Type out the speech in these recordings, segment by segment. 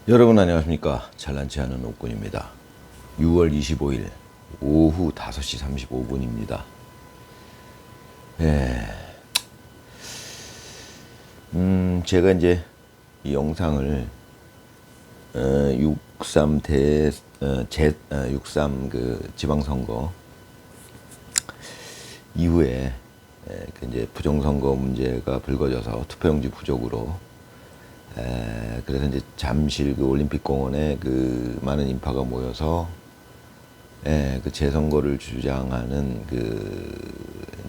여러분 안녕하십니까. 잘난치 않은 옥군입니다. 6월 25일 오후 5시 35분입니다. 제가 이제 이 영상을 63 그 지방선거 이후에 이제 부정선거 문제가 불거져서 투표용지 부족으로 그래서 이제 잠실 그 올림픽공원에 그 많은 인파가 모여서 그 재선거를 주장하는 그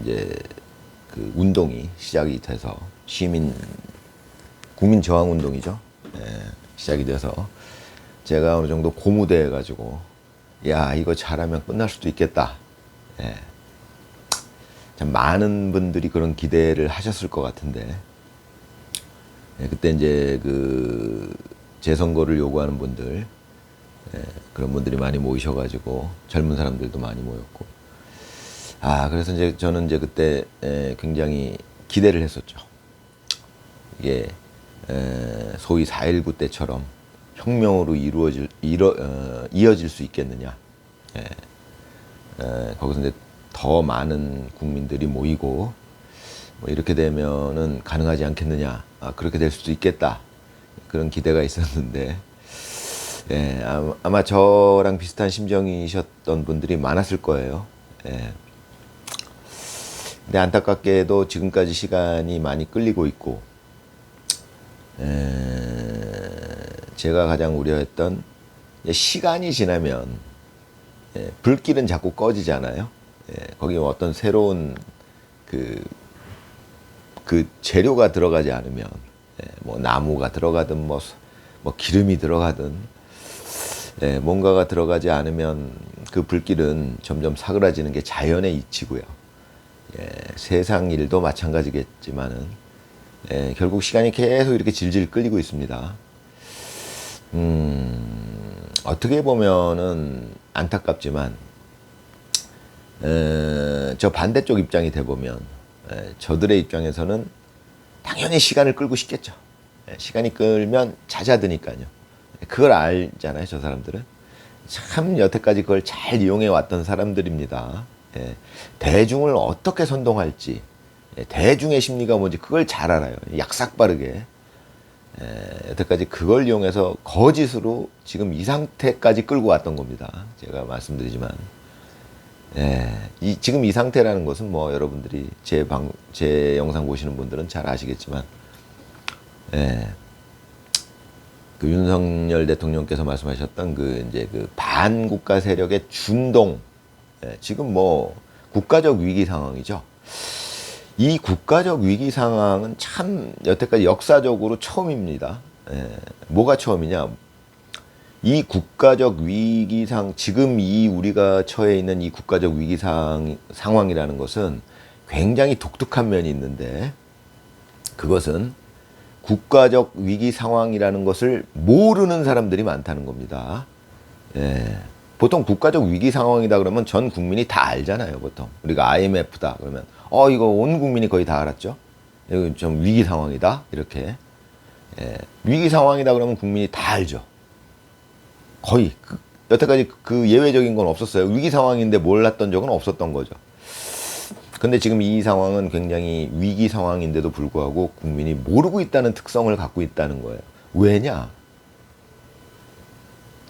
이제 그 운동이 시작이 돼서 국민 저항 운동이죠. 시작이 돼서 제가 어느 정도 고무돼 가지고 야 이거 잘하면 끝날 수도 있겠다. 참 많은 분들이 그런 기대를 하셨을 것 같은데. 그때 이제 그 재선거를 요구하는 분들, 그런 분들이 많이 모이셔가지고 젊은 사람들도 많이 모였고, 그래서 이제 저는 이제 그때 굉장히 기대를 했었죠. 이게 소위 4.19 때처럼 혁명으로 이어질 수 있겠느냐. 거기서 이제 더 많은 국민들이 모이고 뭐 이렇게 되면은 가능하지 않겠느냐. 그렇게 될 수도 있겠다. 그런 기대가 있었는데, 아마 저랑 비슷한 심정이셨던 분들이 많았을 거예요. 근데 안타깝게도 지금까지 시간이 많이 끌리고 있고, 제가 가장 우려했던 시간이 지나면 불길은 자꾸 꺼지잖아요. 거기 어떤 새로운 그 재료가 들어가지 않으면 뭐 나무가 들어가든 뭐 기름이 들어가든 뭔가가 들어가지 않으면 그 불길은 점점 사그라지는 게 자연의 이치고요. 세상 일도 마찬가지겠지만은 결국 시간이 계속 이렇게 질질 끌리고 있습니다. 어떻게 보면은 안타깝지만 저 반대쪽 입장이 돼 보면 저들의 입장에서는 당연히 시간을 끌고 싶겠죠. 시간이 끌면 잦아드니까요. 그걸 알잖아요, 저 사람들은. 참 여태까지 그걸 잘 이용해 왔던 사람들입니다. 대중을 어떻게 선동할지, 대중의 심리가 뭔지 그걸 잘 알아요. 약삭빠르게. 여태까지 그걸 이용해서 거짓으로 지금 이 상태까지 끌고 왔던 겁니다. 제가 말씀드리지만. 지금 이 상태라는 것은 뭐 여러분들이 제 영상 보시는 분들은 잘 아시겠지만, 그 윤석열 대통령께서 말씀하셨던 이제 그 반국가 세력의 중동, 지금 뭐 국가적 위기 상황이죠. 이 국가적 위기 상황은 참 여태까지 역사적으로 처음입니다. 뭐가 처음이냐? 이 국가적 위기상, 지금 우리가 처해 있는 이 국가적 상황이라는 것은 굉장히 독특한 면이 있는데, 그것은 국가적 위기 상황이라는 것을 모르는 사람들이 많다는 겁니다. 보통 국가적 위기 상황이다 그러면 전 국민이 다 알잖아요, 보통. 우리가 IMF다 그러면, 이거 온 국민이 거의 다 알았죠? 이거 좀 위기 상황이다, 이렇게. 위기 상황이다 그러면 국민이 다 알죠. 거의 여태까지 그 예외적인 건 없었어요. 위기 상황인데 몰랐던 적은 없었던 거죠. 근데 지금 이 상황은 굉장히 위기 상황인데도 불구하고 국민이 모르고 있다는 특성을 갖고 있다는 거예요. 왜냐?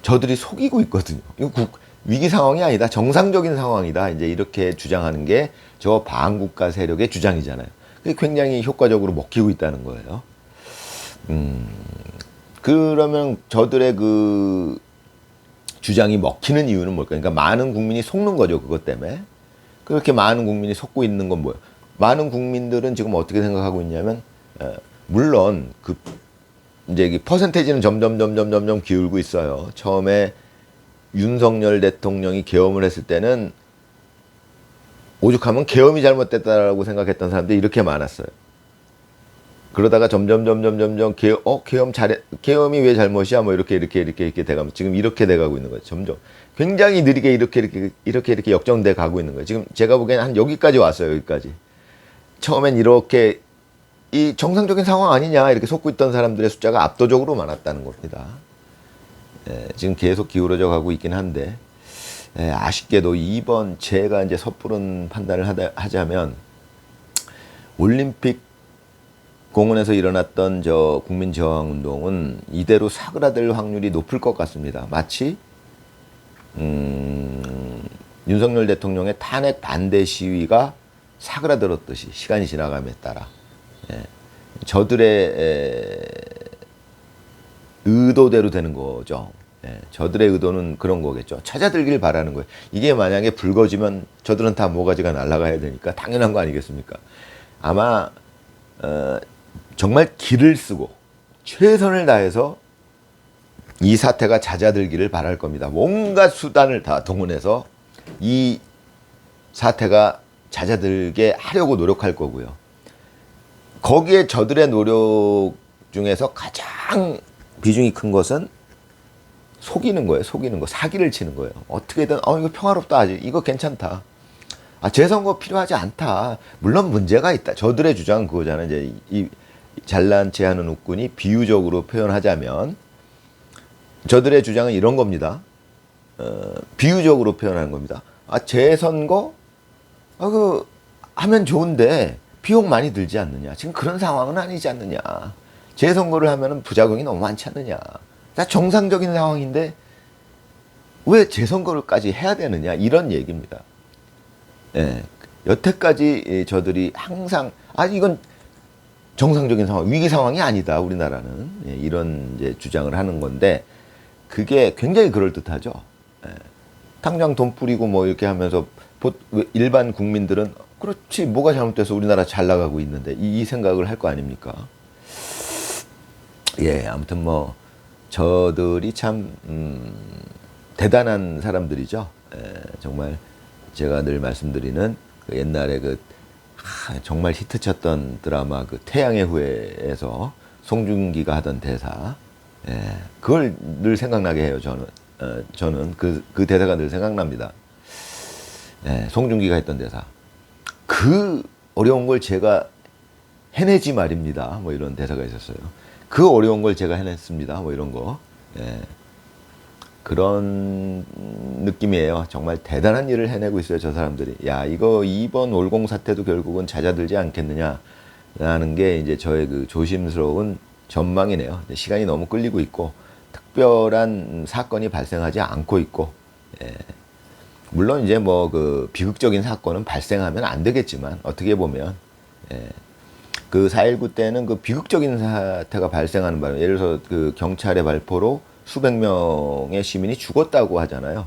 저들이 속이고 있거든요. 이거 위기 상황이 아니다. 정상적인 상황이다. 이제 이렇게 주장하는 게 저 반국가 세력의 주장이잖아요. 그게 굉장히 효과적으로 먹히고 있다는 거예요. 그러면 저들의 그 주장이 먹히는 이유는 뭘까요? 그러니까 많은 국민이 속는 거죠, 그것 때문에. 그렇게 많은 국민이 속고 있는 건 뭐예요? 많은 국민들은 지금 어떻게 생각하고 있냐면, 물론 이제 퍼센테이지는 점점 기울고 있어요. 처음에 윤석열 대통령이 계엄을 했을 때는 오죽하면 계엄이 잘못됐다라고 생각했던 사람들이 이렇게 많았어요. 그러다가 점점 계엄이 왜 잘못이야? 뭐 이렇게 돼가면 지금 이렇게 돼가고 있는 거예요. 점점 굉장히 느리게 이렇게 역정돼 가고 있는 거예요. 지금 제가 보기에는 한 여기까지 왔어요. 여기까지. 처음엔 이렇게 이 정상적인 상황 아니냐 이렇게 속고 있던 사람들의 숫자가 압도적으로 많았다는 겁니다. 지금 계속 기울어져 가고 있긴 한데, 아쉽게도 이번 제가 이제 섣부른 판단을 하자면 올림픽 공원에서 일어났던 저 국민 저항 운동은 이대로 사그라들 확률이 높을 것 같습니다. 마치 윤석열 대통령의 탄핵 반대 시위가 사그라들었듯이 시간이 지나감에 따라 저들의 의도대로 되는 거죠. 저들의 의도는 그런 거겠죠. 찾아들길 바라는 거예요. 이게 만약에 불거지면 저들은 다 모가지가 날아가야 되니까 당연한 거 아니겠습니까? 아마 정말 기를 쓰고 최선을 다해서 이 사태가 잦아들기를 바랄 겁니다. 온갖 수단을 다 동원해서 이 사태가 잦아들게 하려고 노력할 거고요. 거기에 저들의 노력 중에서 가장 비중이 큰 것은 속이는 거예요. 속이는 거. 사기를 치는 거예요. 어떻게든 이거 평화롭다 하지. 이거 괜찮다. 재선거 필요하지 않다. 물론 문제가 있다. 저들의 주장은 그거잖아요. 이제 이 잘난 체 하는 uk군이 비유적으로 표현하자면 저들의 주장은 이런 겁니다. 비유적으로 표현하는 겁니다. 재선거 하면 좋은데 비용 많이 들지 않느냐. 지금 그런 상황은 아니지 않느냐. 재선거를 하면 부작용이 너무 많지 않느냐. 정상적인 상황인데 왜 재선거를까지 해야 되느냐. 이런 얘기입니다. 여태까지 저들이 항상 이건 정상적인 상황, 위기 상황이 아니다. 우리나라는 이런 이제 주장을 하는 건데 그게 굉장히 그럴듯하죠. 당장 돈 뿌리고 뭐 이렇게 하면서 일반 국민들은 그렇지 뭐가 잘못돼서 우리나라 잘 나가고 있는데 이 생각을 할 거 아닙니까? 아무튼 뭐 저들이 참 대단한 사람들이죠. 정말 제가 늘 말씀드리는 그 옛날에 정말 히트쳤던 드라마 태양의 후예에서 송중기가 하던 대사, 그걸 늘 생각나게 해요. 저는 그 대사가 늘 생각납니다. 송중기가 했던 대사. 그 어려운 걸 제가 해내지 말입니다. 뭐 이런 대사가 있었어요. 그 어려운 걸 제가 해냈습니다. 뭐 이런 거. 그런 느낌이에요. 정말 대단한 일을 해내고 있어요. 저 사람들이. 이거 이번 올공 사태도 결국은 잦아들지 않겠느냐라는 게 이제 저의 그 조심스러운 전망이네요. 시간이 너무 끌리고 있고 특별한 사건이 발생하지 않고 있고, 물론 이제 뭐 비극적인 사건은 발생하면 안 되겠지만 어떻게 보면 그 4.19 때는 비극적인 사태가 발생하는 바람에 예를 들어서 경찰의 발포로 수백 명의 시민이 죽었다고 하잖아요.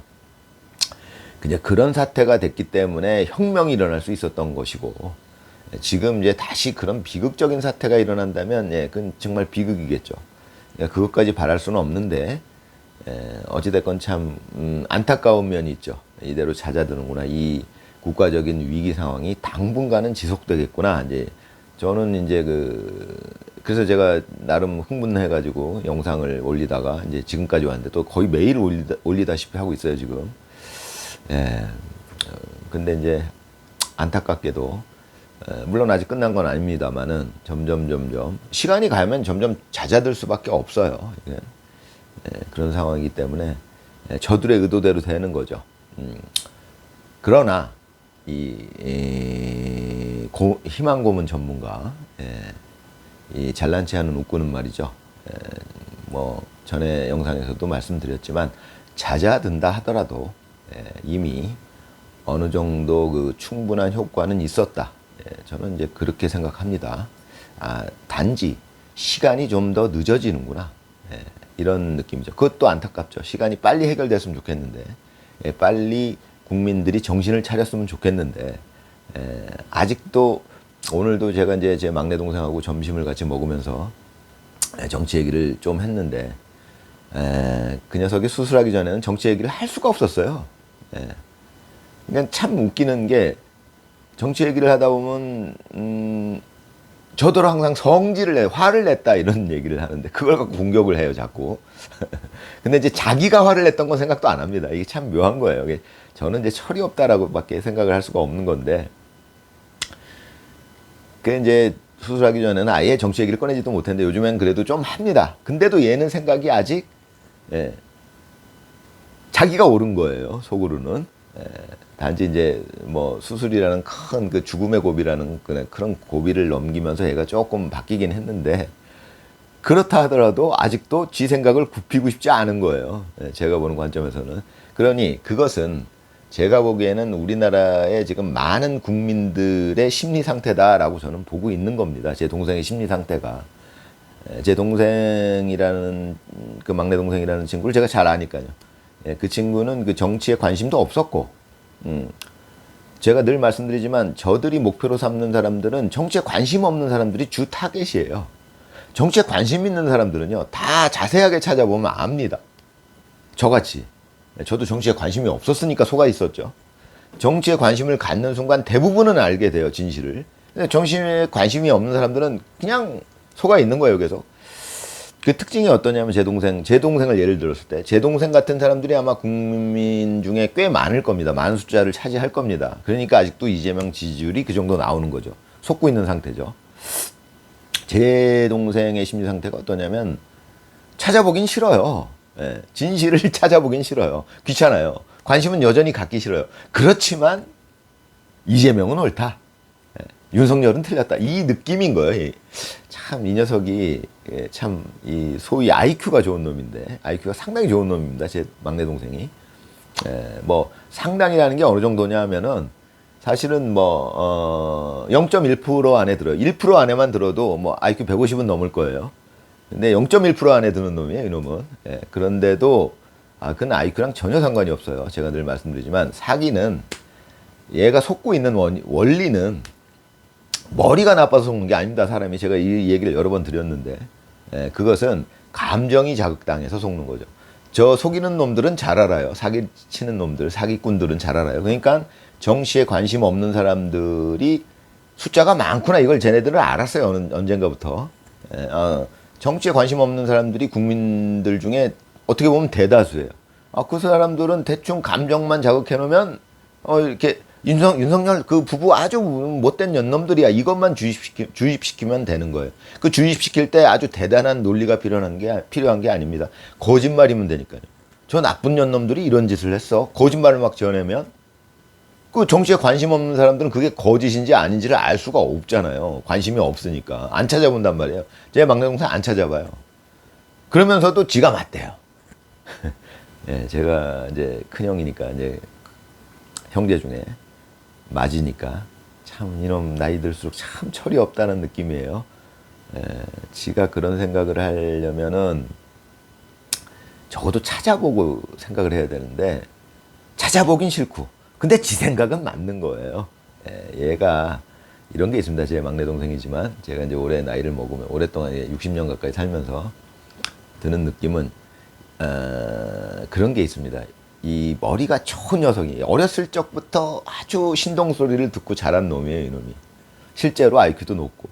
그냥 그런 사태가 됐기 때문에 혁명이 일어날 수 있었던 것이고, 지금 이제 다시 그런 비극적인 사태가 일어난다면 그건 정말 비극이겠죠. 그것까지 바랄 수는 없는데 어찌됐건 참 안타까운 면이 있죠. 이대로 잦아드는구나. 이 국가적인 위기 상황이 당분간은 지속되겠구나. 이제 저는 이제 그래서 제가 나름 흥분해가지고 영상을 올리다가 이제 지금까지 왔는데 또 거의 매일 올리다시피 하고 있어요, 지금. 근데 이제 안타깝게도, 물론 아직 끝난 건 아닙니다만은 점점 시간이 가면 점점 잦아들 수밖에 없어요. 그런 상황이기 때문에 저들의 의도대로 되는 거죠. 그러나 희망 고문 전문가, 이 잘난 체 하는 웃고는 말이죠. 뭐 전에 영상에서도 말씀드렸지만 잦아든다 하더라도 이미 어느 정도 충분한 효과는 있었다. 저는 이제 그렇게 생각합니다. 단지 시간이 좀 더 늦어지는구나. 이런 느낌이죠. 그것도 안타깝죠. 시간이 빨리 해결됐으면 좋겠는데, 빨리 국민들이 정신을 차렸으면 좋겠는데, 아직도 오늘도 제가 이제 제 막내 동생하고 점심을 같이 먹으면서 정치 얘기를 좀 했는데, 그 녀석이 수술하기 전에는 정치 얘기를 할 수가 없었어요. 그냥 참 웃기는 게 정치 얘기를 하다 보면 저더러 항상 성질을 내, 화를 냈다 이런 얘기를 하는데 그걸 갖고 공격을 해요, 자꾸. 근데 이제 자기가 화를 냈던 건 생각도 안 합니다. 이게 참 묘한 거예요. 저는 이제 철이 없다라고밖에 생각을 할 수가 없는 건데, 그 이제 수술하기 전에는 아예 정치 얘기를 꺼내지도 못했는데 요즘엔 그래도 좀 합니다. 근데도 얘는 생각이 아직 자기가 옳은 거예요, 속으로는. 단지 이제 뭐 수술이라는 큰 그 죽음의 고비라는 그런 고비를 넘기면서 얘가 조금 바뀌긴 했는데, 그렇다 하더라도 아직도 지 생각을 굽히고 싶지 않은 거예요. 제가 보는 관점에서는. 그러니 그것은 제가 보기에는 우리나라의 지금 많은 국민들의 심리 상태다라고 저는 보고 있는 겁니다. 제 동생의 심리 상태가. 제 동생이라는, 그 막내 동생이라는 친구를 제가 잘 아니까요. 그 친구는 그 정치에 관심도 없었고, 제가 늘 말씀드리지만 저들이 목표로 삼는 사람들은 정치에 관심 없는 사람들이 주 타겟이에요. 정치에 관심 있는 사람들은요, 다 자세하게 찾아보면 압니다. 저같이. 저도 정치에 관심이 없었으니까 속아 있었죠. 정치에 관심을 갖는 순간 대부분은 알게 돼요, 진실을. 근데 정치에 관심이 없는 사람들은 그냥 속아 있는 거예요, 계속. 그 특징이 어떠냐면 제 동생을 예를 들었을 때, 제 동생 같은 사람들이 아마 국민 중에 꽤 많을 겁니다. 많은 숫자를 차지할 겁니다. 그러니까 아직도 이재명 지지율이 그 정도 나오는 거죠. 속고 있는 상태죠. 제 동생의 심리 상태가 어떠냐면 찾아보긴 싫어요. 진실을 찾아보긴 싫어요. 귀찮아요. 관심은 여전히 갖기 싫어요. 그렇지만 이재명은 옳다. 윤석열은 틀렸다. 이 느낌인 거예요. 참 이 녀석이 참 이 소위 IQ가 좋은 놈인데, IQ가 상당히 좋은 놈입니다. 제 막내 동생이. 뭐 상당이라는 게 어느 정도냐 하면은 사실은 뭐 0.1% 안에 들어요. 1% 안에만 들어도 뭐 IQ 150은 넘을 거예요. 근데 0.1% 안에 드는 놈이에요, 이놈은. 그런데도 그건 IQ랑 전혀 상관이 없어요. 제가 늘 말씀드리지만 사기는, 얘가 속고 있는 원리는 머리가 나빠서 속는 게 아닙니다, 사람이. 제가 이 얘기를 여러 번 드렸는데, 그것은 감정이 자극당해서 속는 거죠. 저 속이는 놈들은 잘 알아요. 사기치는 놈들, 사기꾼들은 잘 알아요. 그러니까 정치에 관심 없는 사람들이 숫자가 많구나, 이걸 쟤네들은 알았어요, 언젠가부터. 정치에 관심 없는 사람들이 국민들 중에 어떻게 보면 대다수예요. 그 사람들은 대충 감정만 자극해 놓으면 이렇게 윤석열 그 부부 아주 못된 년놈들이야, 이것만 주입시키면 되는 거예요. 그 주입시킬 때 아주 대단한 논리가 필요한 게 아닙니다. 거짓말이면 되니까요. 저 나쁜 년놈들이 이런 짓을 했어, 거짓말을 막 지어내면 그 정치에 관심 없는 사람들은 그게 거짓인지 아닌지를 알 수가 없잖아요. 관심이 없으니까 안 찾아본단 말이에요. 제 막내 동생 안 찾아봐요. 그러면서도 지가 맞대요. 제가 이제 큰형이니까, 이제 형제 중에 맞이니까 참 이놈 나이 들수록 참 철이 없다는 느낌이에요. 지가 그런 생각을 하려면은 적어도 찾아보고 생각을 해야 되는데, 찾아보긴 싫고, 근데 지 생각은 맞는 거예요. 얘가 이런 게 있습니다. 제 막내 동생이지만 제가 이제 올해 나이를 먹으면, 오랫동안 60년 가까이 살면서 드는 느낌은 그런 게 있습니다. 이 머리가 좋은 녀석이 어렸을 적부터 아주 신동소리를 듣고 자란 놈이에요, 이놈이. 실제로 IQ도 높고.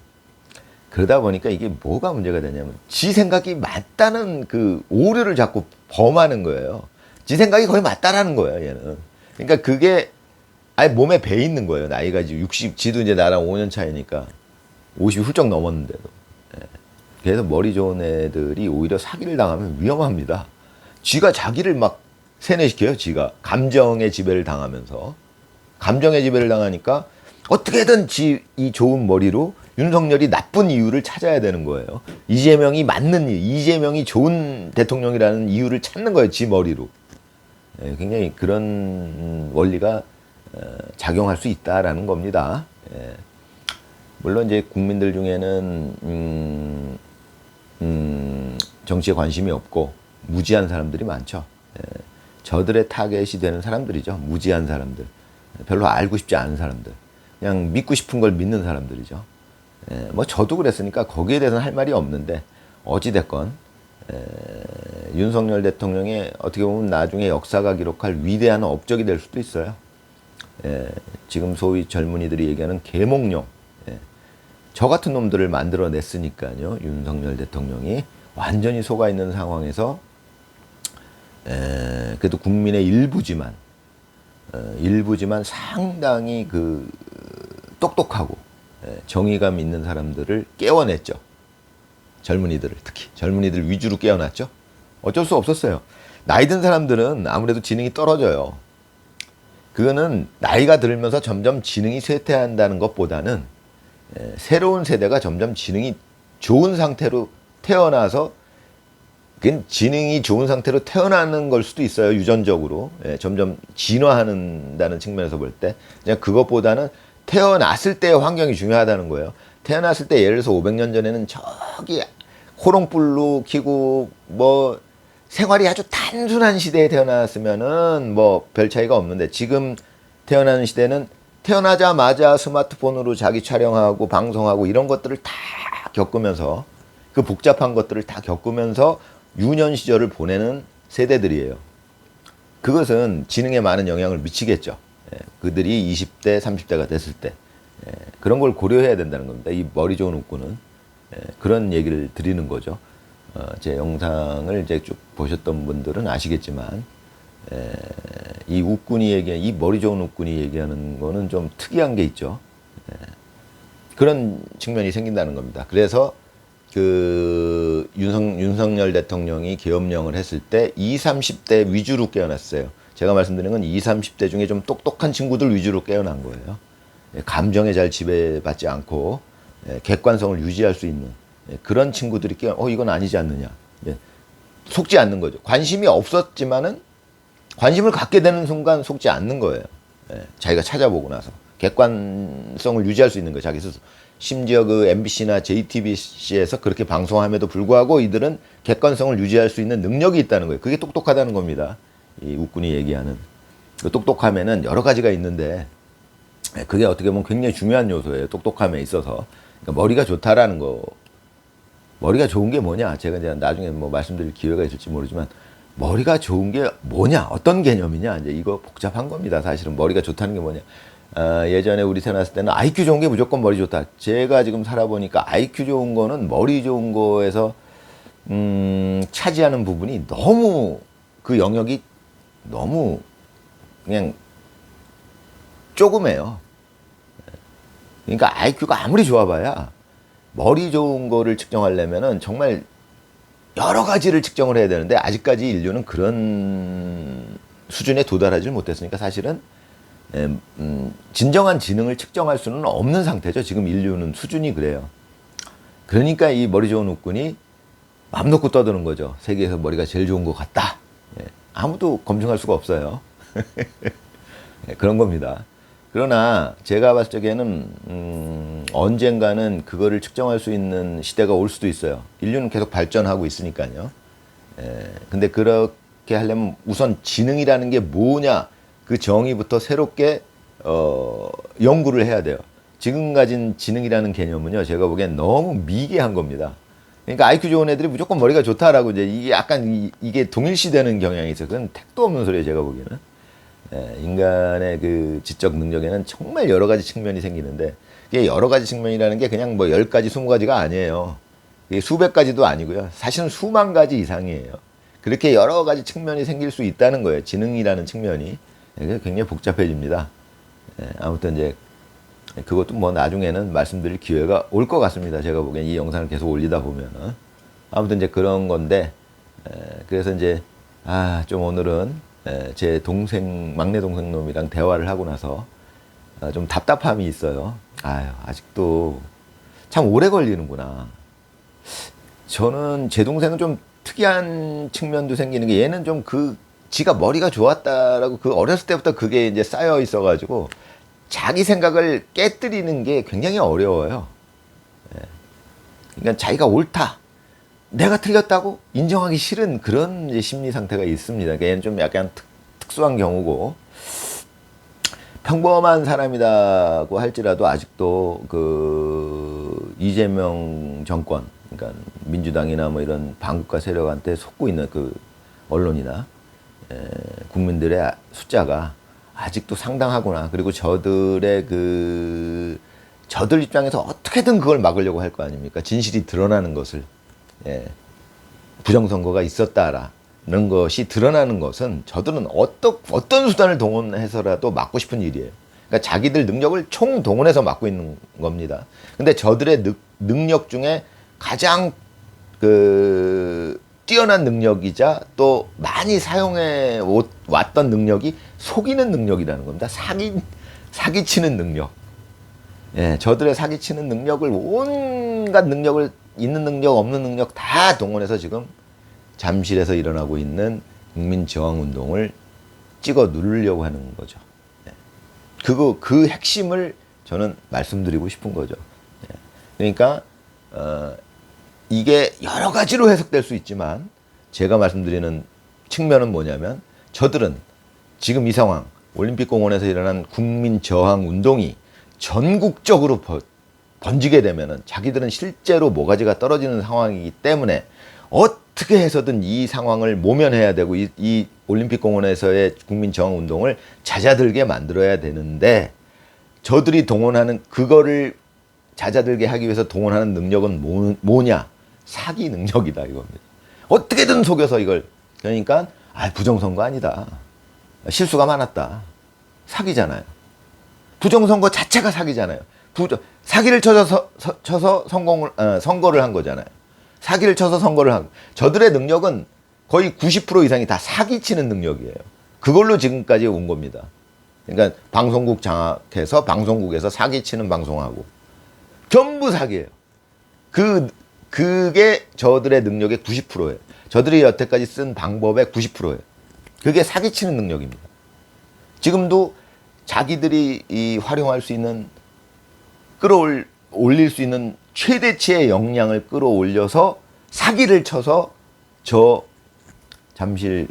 그러다 보니까 이게 뭐가 문제가 되냐면, 지 생각이 맞다는 그 오류를 자꾸 범하는 거예요. 지 생각이 거의 맞다라는 거예요, 얘는. 그러니까 그게 아예 몸에 배 있는 거예요. 나이가 이제 60, 지도 이제 나랑 5년 차이니까 50이 훌쩍 넘었는데도. 그래서 머리 좋은 애들이 오히려 사기를 당하면 위험합니다. 쥐가 자기를 막 세뇌시켜요, 지가. 감정의 지배를 당하면서. 감정의 지배를 당하니까 어떻게든 이 좋은 머리로 윤석열이 나쁜 이유를 찾아야 되는 거예요. 이재명이 맞는 이유, 이재명이 좋은 대통령이라는 이유를 찾는 거예요, 지 머리로. 굉장히 그런 원리가 작용할 수 있다라는 겁니다. 물론 이제 국민들 중에는 정치에 관심이 없고 무지한 사람들이 많죠. 저들의 타겟이 되는 사람들이죠. 무지한 사람들, 별로 알고 싶지 않은 사람들, 그냥 믿고 싶은 걸 믿는 사람들이죠. 뭐 저도 그랬으니까 거기에 대해서는 할 말이 없는데, 어찌됐건 윤석열 대통령의 어떻게 보면 나중에 역사가 기록할 위대한 업적이 될 수도 있어요. 지금 소위 젊은이들이 얘기하는 계몽룡, 저 같은 놈들을 만들어냈으니까요. 윤석열 대통령이 완전히 속아 있는 상황에서 그래도 국민의 일부지만 상당히 그 똑똑하고 정의감 있는 사람들을 깨워냈죠. 젊은이들을, 특히 젊은이들 위주로 깨어났죠. 어쩔 수 없었어요. 나이 든 사람들은 아무래도 지능이 떨어져요. 그거는 나이가 들면서 점점 지능이 쇠퇴한다는 것보다는 새로운 세대가 점점 지능이 좋은 상태로 태어나서 그건 지능이 좋은 상태로 태어나는 걸 수도 있어요. 유전적으로. 점점 진화한다는 측면에서 볼 때. 그냥 그것보다는 태어났을 때의 환경이 중요하다는 거예요. 태어났을 때 예를 들어서 500년 전에는 저기 호롱불로 키고 뭐 생활이 아주 단순한 시대에 태어났으면은 뭐 별 차이가 없는데 지금 태어나는 시대는 태어나자마자 스마트폰으로 자기 촬영하고 방송하고 이런 것들을 다 겪으면서 그 복잡한 것들을 다 겪으면서 유년 시절을 보내는 세대들이에요. 그것은 지능에 많은 영향을 미치겠죠. 그들이 20대, 30대가 됐을 때 그런 걸 고려해야 된다는 겁니다. 이 머리 좋은 웃구는 그런 얘기를 드리는 거죠. 제 영상을 이제 쭉 보셨던 분들은 아시겠지만 이 웃군이 얘기하는 이 머리 좋은 웃군이 얘기하는 거는 좀 특이한 게 있죠. 그런 측면이 생긴다는 겁니다. 그래서 그 윤석열 대통령이 계엄령을 했을 때 20, 30대 위주로 깨어났어요. 제가 말씀드린 건 20, 30대 중에 좀 똑똑한 친구들 위주로 깨어난 거예요. 감정에 잘 지배받지 않고 객관성을 유지할 수 있는 그런 친구들이 이건 아니지 않느냐. 속지 않는 거죠. 관심이 없었지만은 관심을 갖게 되는 순간 속지 않는 거예요. 자기가 찾아보고 나서 객관성을 유지할 수 있는 거예요. 자기 스스로. 심지어 그 MBC나 JTBC에서 그렇게 방송함에도 불구하고 이들은 객관성을 유지할 수 있는 능력이 있다는 거예요. 그게 똑똑하다는 겁니다. 이 웃군이 얘기하는 그 똑똑함에는 여러 가지가 있는데 그게 어떻게 보면 굉장히 중요한 요소예요. 똑똑함에 있어서. 그러니까 머리가 좋다라는 거. 머리가 좋은 게 뭐냐? 제가 이제 나중에 뭐 말씀드릴 기회가 있을지 모르지만 머리가 좋은 게 뭐냐? 어떤 개념이냐? 이제 이거 복잡한 겁니다. 사실은 머리가 좋다는 게 뭐냐? 예전에 우리 태어났을 때는 IQ 좋은 게 무조건 머리 좋다. 제가 지금 살아보니까 IQ 좋은 거는 머리 좋은 거에서 차지하는 부분이 너무 그 영역이 너무 그냥 조금해요. 그러니까 IQ가 아무리 좋아봐야 머리 좋은 거를 측정하려면은 정말 여러 가지를 측정을 해야 되는데 아직까지 인류는 그런 수준에 도달하지 못했으니까 사실은 진정한 지능을 측정할 수는 없는 상태죠. 지금 인류는 수준이 그래요. 그러니까 이 머리 좋은 웃군이 맘 놓고 떠드는 거죠. 세계에서 머리가 제일 좋은 것 같다. 아무도 검증할 수가 없어요. 그런 겁니다. 그러나 제가 봤을 적에는 언젠가는 그거를 측정할 수 있는 시대가 올 수도 있어요. 인류는 계속 발전하고 있으니까요. 근데 그렇게 하려면 우선 지능이라는 게 뭐냐 그 정의부터 새롭게 연구를 해야 돼요. 지금 가진 지능이라는 개념은요, 제가 보기엔 너무 미개한 겁니다. 그러니까 IQ 좋은 애들이 무조건 머리가 좋다라고 이제 이게 약간 이게 동일시되는 경향이 있어요. 그건 택도 없는 소리예요, 제가 보기에는. 인간의 그 지적 능력에는 정말 여러 가지 측면이 생기는데, 이게 여러 가지 측면이라는 게 그냥 뭐 10가지, 20가지가 아니에요. 이게 수백 가지도 아니고요. 사실은 수만 가지 이상이에요. 그렇게 여러 가지 측면이 생길 수 있다는 거예요. 지능이라는 측면이. 굉장히 복잡해집니다. 아무튼 이제 그것도 뭐 나중에는 말씀드릴 기회가 올 것 같습니다. 제가 보기엔 이 영상을 계속 올리다 보면은. 아무튼 이제 그런 건데, 그래서 이제, 좀 오늘은 제 동생, 막내 동생 놈이랑 대화를 하고 나서 좀 답답함이 있어요. 아직도 참 오래 걸리는구나. 저는 제 동생은 좀 특이한 측면도 생기는 게 얘는 좀 지가 머리가 좋았다라고 그 어렸을 때부터 그게 이제 쌓여 있어가지고 자기 생각을 깨뜨리는 게 굉장히 어려워요. 그러니까 자기가 옳다. 내가 틀렸다고 인정하기 싫은 그런 이제 심리 상태가 있습니다. 그러니까 얘는 좀 약간 특수한 경우고 평범한 사람이라고 할지라도 아직도 그 이재명 정권, 그러니까 민주당이나 뭐 이런 반국가 세력한테 속고 있는 그 언론이나 국민들의 숫자가 아직도 상당하구나. 그리고 저들 입장에서 어떻게든 그걸 막으려고 할 거 아닙니까? 진실이 드러나는 것을. 부정선거가 있었다라는 것이 드러나는 것은 저들은 어떤 수단을 동원해서라도 막고 싶은 일이에요. 그러니까 자기들 능력을 총동원해서 막고 있는 겁니다. 근데 저들의 능력 중에 가장 뛰어난 능력이자 또 많이 사용해 왔던 능력이 속이는 능력이라는 겁니다. 사기치는 능력. 예, 저들의 사기치는 능력을 온갖 능력을 있는 능력 없는 능력 다 동원해서 지금 잠실에서 일어나고 있는 국민저항운동을 찍어 누르려고 하는 거죠. 예. 그 핵심을 저는 말씀드리고 싶은 거죠. 예. 그러니까 이게 여러 가지로 해석될 수 있지만 제가 말씀드리는 측면은 뭐냐면 저들은 지금 이 상황 올림픽공원에서 일어난 국민저항운동이 전국적으로 번지게 되면은 자기들은 실제로 모가지가 떨어지는 상황이기 때문에 어떻게 해서든 이 상황을 모면해야 되고 이 올림픽공원에서의 국민저항운동을 잦아들게 만들어야 되는데 저들이 동원하는 그거를 잦아들게 하기 위해서 동원하는 능력은 뭐냐? 사기 능력이다 이겁니다. 어떻게든 속여서 이걸 그러니까 부정선거 아니다. 실수가 많았다. 사기잖아요. 부정선거 자체가 사기잖아요. 사기를 쳐서 선거를 한 거잖아요. 사기를 쳐서 선거를 한 저들의 능력은 거의 90% 이상이 다 사기치는 능력이에요. 그걸로 지금까지 온 겁니다. 그러니까 방송국 장악해서 방송국에서 사기치는 방송하고 전부 사기예요. 그게 저들의 능력의 90%예요. 저들이 여태까지 쓴 방법의 90%예요. 그게 사기치는 능력입니다. 지금도 자기들이 활용할 수 있는 끌어올릴 수 있는 최대치의 역량을 끌어올려서 사기를 쳐서 저 잠실에서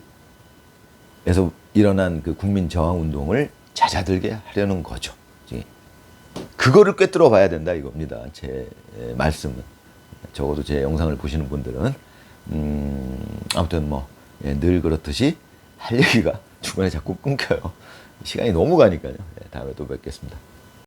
일어난 그 국민저항운동을 잦아들게 하려는 거죠. 그거를 꿰뚫어 봐야 된다 이겁니다. 제 말씀은. 적어도 제 영상을 보시는 분들은 아무튼 뭐 늘 그렇듯이 할 얘기가 중간에 자꾸 끊겨요. 시간이 너무 가니까요. 다음에 또 뵙겠습니다.